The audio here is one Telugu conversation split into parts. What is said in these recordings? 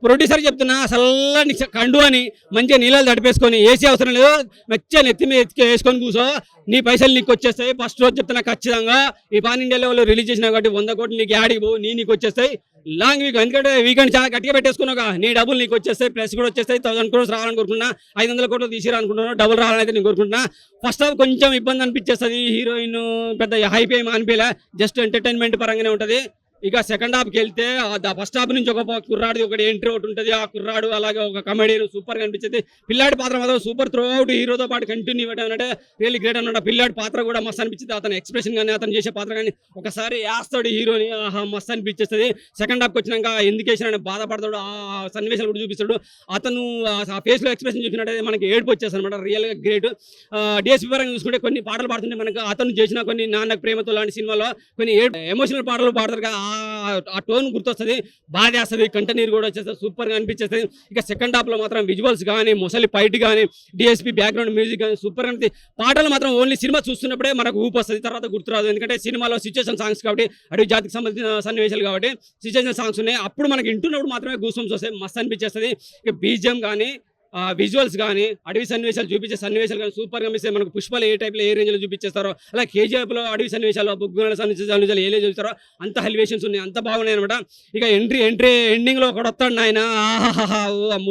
ప్రొడ్యూసర్ చెప్తున్నా చల్లని కండు అని మంచిగా నీళ్ళు తడిపేసుకొని ఏసీ అవసరం లేదు, మంచిగా నెత్తి మీద వేసుకొని కూర్చో, నీ పైసలు నీకు వచ్చేస్తాయి. ఫస్ట్ రోజు చెప్తున్నా ఖచ్చితంగా ఈ పాన్ ఇండియా లెవెల్లో రిలీజ్ చేసినా కాబట్టి 100 కోట్లు నీకు యాడికి పోవు, నీకు వచ్చేస్తాయి. లాంగ్ వీక్ ఎందుకంటే వీకెండ్ చాలా గట్టిగా పెట్టేసుకున్నావుగా, నీ డబ్బులు నీకు వచ్చేస్తాయి, ప్లస్ కూడా వచ్చేస్తాయి. 1000 crores రావాలని కోరుకుంటున్నా, 500 కోట్లు తీసిరా అనుకుంటున్నాను, డబుల్ రావాలని అయితే నేను కోరుకుంటున్నా. ఫస్ట్ హాఫ్ కొంచెం ఇబ్బంది అనిపించేస్తుంది, హీరోయిన్ పెద్ద హైపే అనిపించలే, జస్ట్ ఎంటర్టైన్మెంట్ పరంగానే ఉంటుంది. ఇక సెకండ్ హాఫ్కి వెళ్తే ఫస్ట్ హాఫ్ నుంచి ఒక కుర్రాడు ఒకటి ఎంట్రీ ఒకటి ఉంటుంది, ఆ కుర్రాడు అలాగే ఒక కమెడియన్ సూపర్గా అనిపించింది. పిల్లాడి పాత్ర మాత్రం సూపర్, త్రూ అవుట్ హీరోతో పాటు కంటిన్యూ ఇవ్వడం అంటే రియల్లీ గ్రేట్ అన్నమాట. పిల్లాడి పాత్ర కూడా మస్తు అనిపించింది, అతని ఎక్స్ప్రెషన్ కానీ అతను చేసే పాత్ర కానీ ఒకసారి వేస్తాడు హీరోని, మస్తు అనిపించేస్తుంది. సెకండ్ హాఫ్కి వచ్చినాక ఎందుకు వేసినా బాధపడతాడు, ఆ సన్నివేశాలు కూడా చూపిస్తాడు. అతను ఆ ఫేస్లో ఎక్స్ప్రెషన్ చూసినట్టయితే మనకి ఏడుపు వచ్చేస్తుంది అనమాట, రియల్గా గ్రేట్. డిఎస్పీ పరంగా చూసుకుంటే కొన్ని పాటలు పాడుతుంటే మనకు అతను చేసిన కొన్ని నాన్నకు ప్రేమతో లాంటి సినిమాలో కొన్ని ఎమోషనల్ పాటలు పాడతారు కదా, ఆ టోన్ గుర్తొస్తుంది, బాధ వేస్తుంది, కంట నీరు కూడా వచ్చేస్తుంది, సూపర్గా అనిపించేస్తుంది. ఇక సెకండ్ హాఫ్లో మాత్రం విజువల్స్ కానీ ముసలి ఫైట్ కానీ డిఎస్పీ బ్యాక్గ్రౌండ్ మ్యూజిక్ కానీ సూపర్గా అనిపిస్తుంది. పాటలు మాత్రం ఓన్లీ సినిమా చూస్తున్నప్పుడే మనకు ఊపు వస్తుంది, తర్వాత గుర్తురాదు. ఎందుకంటే సినిమాలో సిచ్యువేషన్ సాంగ్స్ కాబట్టి, అడవి జాతికి సంబంధించిన సన్నివేశాలు కాబట్టి సిచ్యువేషన్ సాంగ్స్ ఉన్నాయి, అప్పుడు మనకి వింటున్నప్పుడు మాత్రమే గూస్ వస్తాయి, మస్తు అనిపించేస్తుంది. ఇక బీజిఎం కానీ విజువల్స్ కానీ అడవి సన్నివేశాలు చూపించే సన్నివేశాలు కానీ సూపర్గా అనిపిస్తాయి. మనకు పుష్పలు ఏ టైప్లో ఏ రేంజ్లో చూపించేస్తారో, అలా కేజీఎఫ్లో అడవి సన్నివేశాలు బుగ్గుల సన్నివేశాలు ఏ చూస్తారో అంత ఎలివేషన్స్ ఉన్నాయి, అంత బాగున్నాయి అనమాట. ఇక ఎండింగ్లో ఒకడు వస్తాడు ఆయన,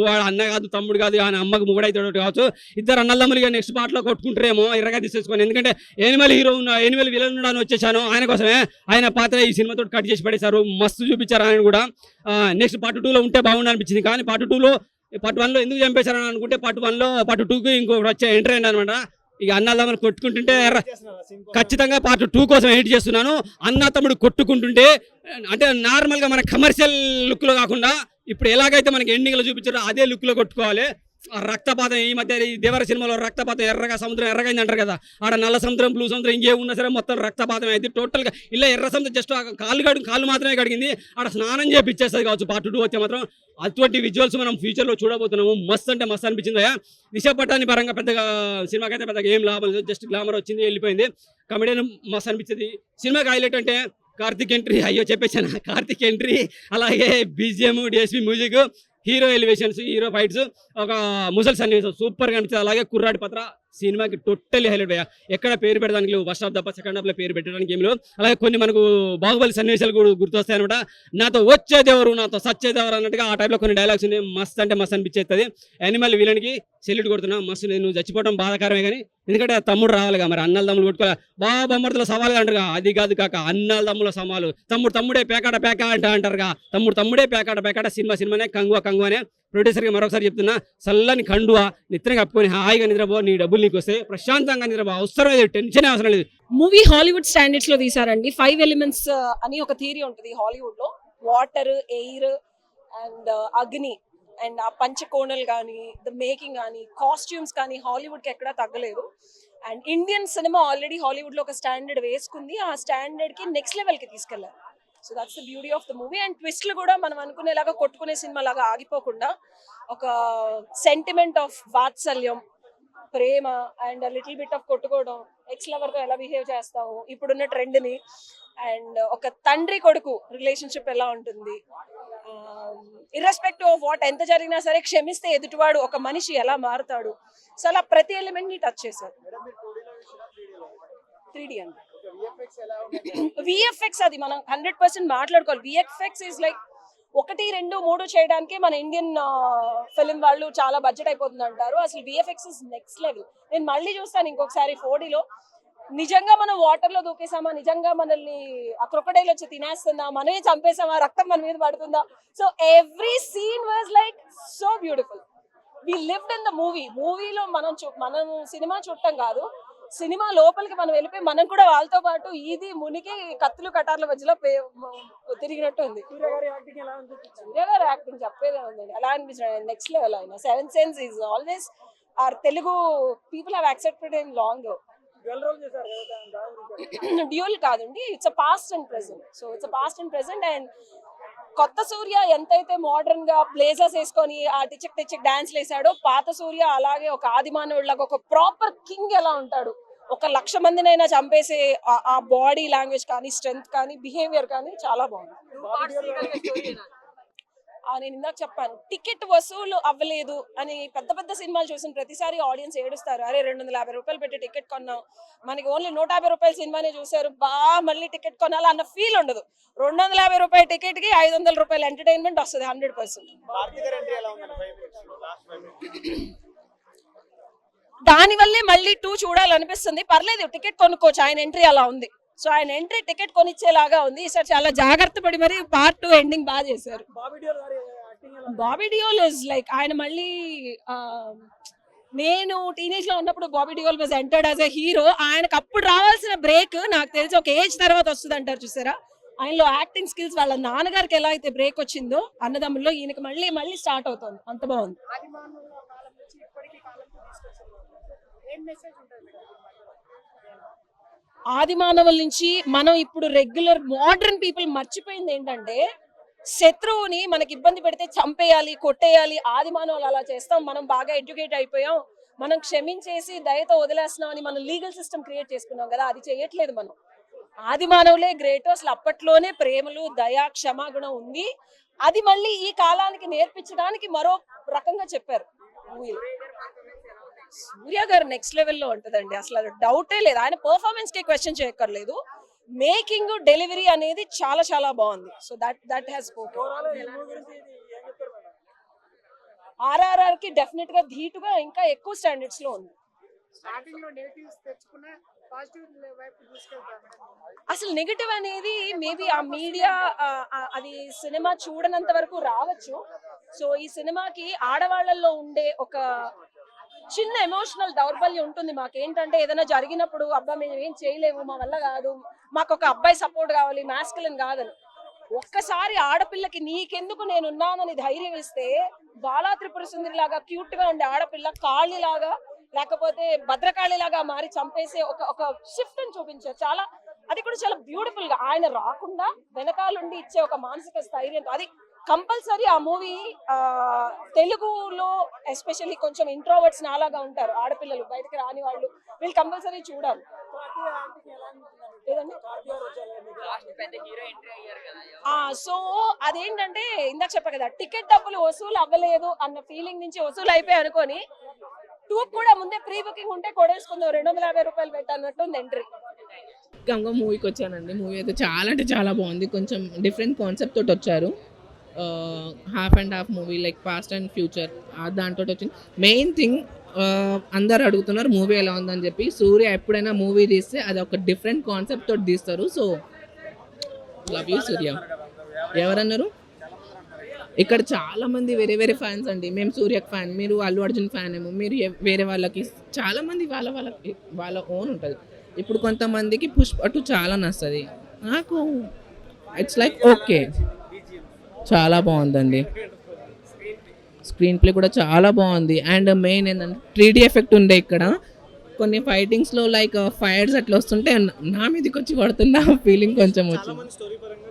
వాడు అన్న కాదు తమ్ముడు కాదు, ఆయన అమ్మకు ముగుడైతాడు కావచ్చు, ఇద్దరు అన్నదమ్ములు ఇక నెక్స్ట్ పాటలో కొట్టుకుంటారేమో ఎర్రగా తీసేసుకొని. ఎందుకంటే ఎనిమల్ హీరో ఎనిమల్ విలన్ ఉన్నాడని వచ్చేసాను, ఆయన కోసమే ఆయన పాత్ర ఈ సినిమాతో కట్ చేసి పడేశారు, మస్తు చూపించారు ఆయన కూడా. నెక్స్ట్ పార్ట్ 2లో ఉంటే బాగుండు అనిపించింది, కానీ పార్ట్ 2లో పార్ట్ 1లో ఎందుకు చంపేశారని అనుకుంటే పార్ట్ 1లో పార్ట్ 2కి ఇంకొకటి వచ్చే ఎంట్రీ అయింది అనమాట. ఇక అన్నదమ్ములు కొట్టుకుంటుంటే ఖచ్చితంగా పార్ట్ 2 కోసం వెయిట్ చేస్తున్నాను. అన్న తమ్ముడు కొట్టుకుంటుంటే అంటే నార్మల్గా మన కమర్షియల్ లుక్లో కాకుండా ఇప్పుడు ఎలాగైతే మనకి ఎండింగ్లో చూపించారో అదే లుక్లో కొట్టుకోవాలి. రక్తపాతం ఈ మధ్య దేవర సినిమాలో రక్తపాతం ఎర్రగా సముద్రం ఎర్రగైంది అంటారు కదా, ఆడ నల్ల సముద్రం బ్లూ సముద్రం ఇంకేమున్నా సరే మొత్తం రక్తపాతం అయితే టోటల్గా ఇలా ఎర్ర సముద్రం జస్ట్ కాళ్ళు మాత్రమే కడిగింది, ఆడ స్నానం చేపిచ్చేస్తుంది కావచ్చు పార్ట్ 2 వచ్చే మాత్రం. అటువంటి విజువల్స్ మనం ఫ్యూచర్లో చూడబోతున్నాము, మస్తు అంటే మస్తు అనిపించింది. దిశ పట్టాని పరంగా పెద్దగా సినిమాకైతే పెద్దగా ఏం లాభం లేదు, జస్ట్ గ్లామర్ వచ్చింది వెళ్ళిపోయింది. కమెడియన్ మస్తు అనిపించింది. సినిమాకి హైలైట్ అంటే కార్తిక్ ఎంట్రీ, అయ్యో చెప్పేసాను, కార్తిక్ ఎంట్రీ, అలాగే BGM DSP music, hero elevations, hero fights, ఒక ముసలి సన్నివేశం సూపర్గా అనిపిస్తుంది. అలాగే కుర్రాడి పాత్ర సినిమాకి టోటల్లీ హైలైట్ అయ్యా. ఎక్కడ పేరు పెట్టడానికి లేవు, ఫస్ట్ హాఫ్ తప్ప సెకండ్ హాఫ్లో పేరు పెట్టడానికి ఏం లేవు. అలాగే కొన్ని మనకు బాహుబలి సన్నివేశాలు కూడా గుర్తొస్తాయి అనమాట. నాతో వచ్చేదేవరు నాతో సచ్చేదేవరు అన్నట్టుగా ఆ టైప్లో కొన్ని డైలాగ్స్ ఉన్నాయి, మస్త్ అంటే మస్తు అనిపించేస్తుంది. యానిమల్ విలన్కి సెల్యూట్ కొడుతున్నా, మస్తు. నేను చచ్చిపోవడం బాధాకరమే కానీ ఎందుకంటే తమ్ముడు రావాలిగా, మరి అన్నల తమ్ముడు కొట్టుకోవాలి, బొమ్మర్తుల సవాలుగా అంటారుగా, అది కాదు కాక అన్నల తమ్ముల సమాలు, తమ్ముడే పేకాట అంటారుగా, తమ్ముడే పేకాట సినిమానే కంగువ అనే ప్రొడ్యూసర్గా మరొకసారి చెప్తున్నా, చల్లని కండువా నిద్ర కప్పుకొని హాయిగా నిద్రపో, నీ డబ్బులు నీకు వస్తాయి, ప్రశాంతంగా నిద్రపో, అవసరం లేదు, టెన్షన్ అవసరం లేదు. మూవీ హాలీవుడ్ స్టాండర్డ్స్ లో తీసారండి. 5 ఎలిమెంట్స్ అని ఒక థియరీ ఉంటుంది హాలీవుడ్ లో, వాటర్, ఎయిర్ అండ్ అగ్ని అండ్ ఆ పంచకోణలు కానీ, ద మేకింగ్ కానీ, కాస్ట్యూమ్స్ కానీ హాలీవుడ్ కి ఎక్కడా తగ్గలేదు. And Indian cinema already Hollywood లో ఒక స్టాండర్డ్ వేసుకుంది, ఆ స్టాండర్డ్ కి నెక్స్ట్ లెవెల్ కి తీసుకెళ్లారు. So that's the beauty of the movie. And ట్విస్ట్లు కూడా మనం అనుకునేలాగా కొట్టుకునే సినిమా లాగా ఆగిపోకుండా ఒక సెంటిమెంట్ ఆఫ్ వాత్సల్యం, ప్రేమ అండ్ లిటిల్ బిట్ ఆఫ్ కొట్టుకోవడం, ఎక్స్ లవర్ తో ఎలా బిహేవ్ చేస్తాము ఇప్పుడున్న ట్రెండ్ ని, అండ్ ఒక తండ్రి కొడుకు రిలేషన్షిప్ ఎలా ఉంటుంది, ఇర్రెస్పెక్టివ్ ఆఫ్ వాట్ ఎంత జరిగినా సరే క్షమిస్తే ఎదుటివాడు ఒక మనిషి ఎలా మారుతాడు. సో అలా ప్రతి ఎలిమెంట్ ని టచ్ చేశారు. 3D అండి. విఎఫ్ఎక్స్ అది మనం 100% మాట్లాడుకోవాలి. విఎఫ్ఎక్స్ ఈజ్ లైక్ 1, 2, 3 చేయడానికి మన ఇండియన్ ఫిలిం వాళ్ళు చాలా బడ్జెట్ అయిపోతుంది అంటారు. అసలు విఎఫ్ఎక్స్ ఇస్ నెక్స్ట్ లెవెల్. నేను మళ్ళీ చూస్తాను ఇంకొకసారి 4Dలో. నిజంగా మనం వాటర్ లో దూకేసామా, నిజంగా మనల్ని ఆ క్రొకడైల్ వచ్చి తినేస్తుందా, మనమే చంపేసామా, రక్తం మన మీద పడుతుందా. So every scene was like so beautiful. We lived in the మూవీలో మనం సినిమా చూడటం కాదు, సినిమా లోపలికి మనం వెళ్ళిపోయి మనం కూడా వాళ్ళతో పాటు ఇది మునికి కత్తులు కటార్ల మధ్యలో తిరిగినట్టు ఉంది. సూర్య గారి యాక్టింగ్ చెప్పేదే ఉందండి, అలా అనిపించాడు, నెక్స్ట్ లెవెల్. ఆయన 7th Sense is always our Telugu people have accepted in long. Dual కాదండి, it's a past and present. So it's a past and present. And కొత్త సూర్య ఎంతైతే మోడర్న్ గా ప్లేసెస్ వేసుకొని ఆ టిచక్ డాన్స్ వేసాడో, పాత సూర్య అలాగే ఒక ఆదిమానవుడిలాగా ఒక ప్రాపర్ కింగ్ ఎలా ఉంటాడు, 1,00,000 మందినైనా చంపేసే ఆ బాడీ లాంగ్వేజ్ కానీ, స్ట్రెంగ్త్ కానీ, బిహేవియర్ కానీ చాలా బాగుంది. నేను ఇందాక చెప్పాను టికెట్ వసూలు అవ్వలేదు అని పెద్ద పెద్ద సినిమాలు చూసిన ప్రతిసారి ఆడియన్స్ ఏడుస్తారు. అరే 250 రూపాయలు పెట్టి టికెట్ కొన్నాం, మనకి ఓన్లీ 150 రూపాయల సినిమానే చూసారు, మళ్ళీ టికెట్ కొనాలా అన్న ఫీల్ ఉండదు. 250 రూపాయల టికెట్ కి 500 రూపాయల ఎంటర్టైన్మెంట్ వస్తుంది 100%. దానివల్లే మళ్ళీ 2 చూడాలనిపిస్తుంది. పర్లేదు, టికెట్ కొనుక్కోవచ్చు, ఆయన ఎంట్రీ అలా ఉంది. సో ఆయన ఎంట్రీ టికెట్ కొనిచ్చేలాగా ఉంది. ఈసారి చాలా జాగ్రత్త పడి మరి పార్ట్ 2 ఎండింగ్ బాగా చేశారు. బాబీ డియోల్ ఇస్ లైక్ ఆయన మళ్ళీ నేను టీనేజ్ లో ఉన్నప్పుడు Bobby Deol was entered as a hero. ఆయనకు అప్పుడు రావాల్సిన బ్రేక్ నాకు తెలిసి ఒక ఏజ్ తర్వాత వస్తుంది అంటారు చూసారా. ఆయనలో యాక్టింగ్ స్కిల్స్ వాళ్ళ నాన్నగారికి ఎలా అయితే బ్రేక్ వచ్చిందో అన్నదమ్ముల్లో, ఈయనకి మళ్ళీ స్టార్ట్ అవుతుంది. అంత బాగుంది. ఆది మానవుల నుంచి మనం ఇప్పుడు రెగ్యులర్ మోడర్న్ పీపుల్ మర్చిపోయింది ఏంటంటే శత్రువుని మనకి ఇబ్బంది పెడితే చంపేయాలి, కొట్టేయాలి. ఆది మానవులు అలా చేస్తాం. మనం బాగా ఎడ్యుకేట్ అయిపోయాం, మనం క్షమించేసి దయతో వదిలేస్తున్నాం అని మనం లీగల్ సిస్టమ్ క్రియేట్ చేసుకున్నాం కదా, అది చేయట్లేదు మనం. ఆది మానవులే గ్రేట్. అసలు అప్పట్లోనే ప్రేమలు, దయ, క్షమాగుణం ఉంది. అది మళ్ళీ ఈ కాలానికి నేర్పించడానికి మరో రకంగా చెప్పారు మూవీలో. సూర్య గారు నెక్స్ట్ లెవెల్లో ఉంటుందండి, అసలు డౌటే లేదు. ఆయన పర్ఫార్మెన్స్ కి క్వశ్చన్ చేయక్కర్లేదు. మేకింగ్, డెలివరీ అనేది చాలా చాలా బాగుంది. సో దట్ హ్యాస్ ఆర్ఆర్ఆర్ కి డెఫినెట్ గా ధీటుగా ఇంకా ఎక్కువ స్టాండర్డ్స్ లో ఉంది. అసలు నెగటివ్ అనేది మేబీ ఆ మీడియా అది సినిమా చూడనంత వరకు రావచ్చు. సో ఈ సినిమాకి ఆడవాళ్లలో ఉండే ఒక చిన్న ఎమోషనల్ దౌర్బల్యం ఉంటుంది. మాకేంటంటే ఏదైనా జరిగినప్పుడు అబ్బా మేము ఏం చేయలేము, మా వల్ల కాదు, మాకు ఒక అబ్బాయి సపోర్ట్ కావాలి, మాస్కులిన్ కాదని. ఒక్కసారి ఆడపిల్లకి నీకెందుకు నేనున్నానని ధైర్యం ఇస్తే బాలా త్రిపుర సుందరి లాగా క్యూట్ గా ఉండే ఆడపిల్ల కాళీ లాగా లేకపోతే భద్రకాళి లాగా మారి చంపేసే ఒక షిఫ్ట్ అని చూపించారు. చాలా అది కూడా చాలా బ్యూటిఫుల్ గా. ఆయన రాకుండా వెనకాలండి ఇచ్చే ఒక మానసిక స్థైర్యం, అది కంపల్సరీ ఆ మూవీ తెలుగులో ఎస్పెషల్లీ కొంచెం ఇంట్రోవర్ట్స్ నాలాగా ఉంటారు ఆడపిల్లలు, బయటకు రాని వాళ్ళు, వీళ్ళు కంపల్సరీ చూడాలి. సో అదేంటంటే ఇందాక చెప్పా కదా, టికెట్ డబ్బులు వసూలు అవ్వలేదు అన్న ఫీలింగ్ నుంచి వసూలు అయిపోయి అనుకొని 2 కూడా ముందే ప్రీ బుకింగ్ ఉంటే కొడేసుకుందాం 250 రూపాయలు పెట్టన్నట్టు ఎంట్రీ. గంగ మూవీకి వచ్చానండి. మూవీ అయితే చాలా అంటే చాలా బాగుంది. కొంచెం డిఫరెంట్ కాన్సెప్ట్ తోటి వచ్చారు. Half and half movie like past and future దాంతో వచ్చింది. మెయిన్ థింగ్ అందరు అడుగుతున్నారు మూవీ ఎలా ఉందని చెప్పి. సూర్య ఎప్పుడైనా మూవీ తీస్తే అది ఒక డిఫరెంట్ కాన్సెప్ట్ తోటి తీస్తారు. సో లవ్ యూ సూర్య. ఎవరన్నారు? ఇక్కడ చాలా మంది వేరే వేరే ఫ్యాన్స్ అండి. మేము సూర్యకి ఫ్యాన్, మీరు అల్లు అర్జున్ ఫ్యాన్ ఏమో, మీరు వేరే వాళ్ళకి చాలా మంది వాళ్ళ ఓన్ ఉంటుంది. ఇప్పుడు కొంతమందికి పుష్ప 2 చాలా నచ్చుతుంది. నాకు ఇట్స్ లైక్ ఓకే, చాలా బాగుందండి. స్క్రీన్ ప్లే కూడా చాలా బాగుంది. అండ్ మెయిన్ ఏంటంటే 3D ఎఫెక్ట్ ఉండే ఇక్కడ కొన్ని ఫైటింగ్స్లో లైక్ ఫైర్స్ అట్లా వస్తుంటే నా మీదకి వచ్చి పడుతున్న ఫీలింగ్ కొంచెం వచ్చింది.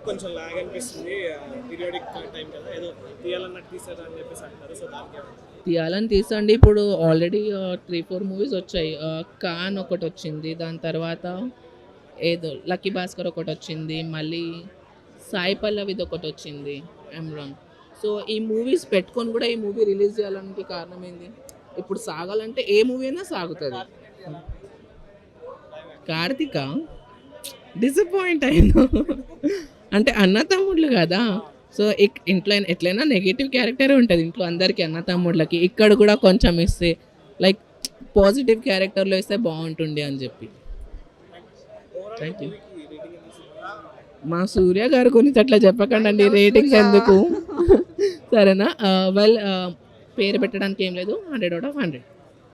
కొంచెం లాగ్ అనిపిస్తుంది. పీరియాడిక్ టైం కదా, ఏదో తీయాలన్నట్టు తీసారు అని చెప్పేసి అంటారు. సో దానికి తీయాలని తీసండి. ఇప్పుడు ఆల్రెడీ 3-4 మూవీస్ వచ్చాయి. ఖాన్ ఒకటి వచ్చింది, దాని తర్వాత ఏదో లక్కీ భాస్కర్ ఒకటి వచ్చింది, మళ్ళీ సాయి పల్లవిది ఒకటి వచ్చింది, ఎమ్రాన్. సో ఈ మూవీస్ పెట్టుకొని కూడా ఈ మూవీ రిలీజ్ చేయాలనికి కారణం ఏంది? ఇప్పుడు సాగాలంటే ఏ మూవీ అయినా సాగుతుంది. కార్తిక డిసప్పాయింట్ అయినా అంటే అన్న తమ్ముళ్ళు కదా. సో ఇంట్లో ఎట్లయినా నెగిటివ్ క్యారెక్టర్ ఉంటుంది ఇంట్లో అందరికీ, అన్న తమ్ముళ్ళకి. ఇక్కడ కూడా కొంచెం ఇస్తే లైక్ పాజిటివ్ క్యారెక్టర్లో ఇస్తే బాగుంటుండే అని చెప్పి. Thank you. మా సూర్య గారి గురించి అట్లా చెప్పకండి, రేటింగ్స్ ఎందుకు సరేనా. వెల్ పేరు పెట్టడానికి ఏం లేదు, 100 out of 100.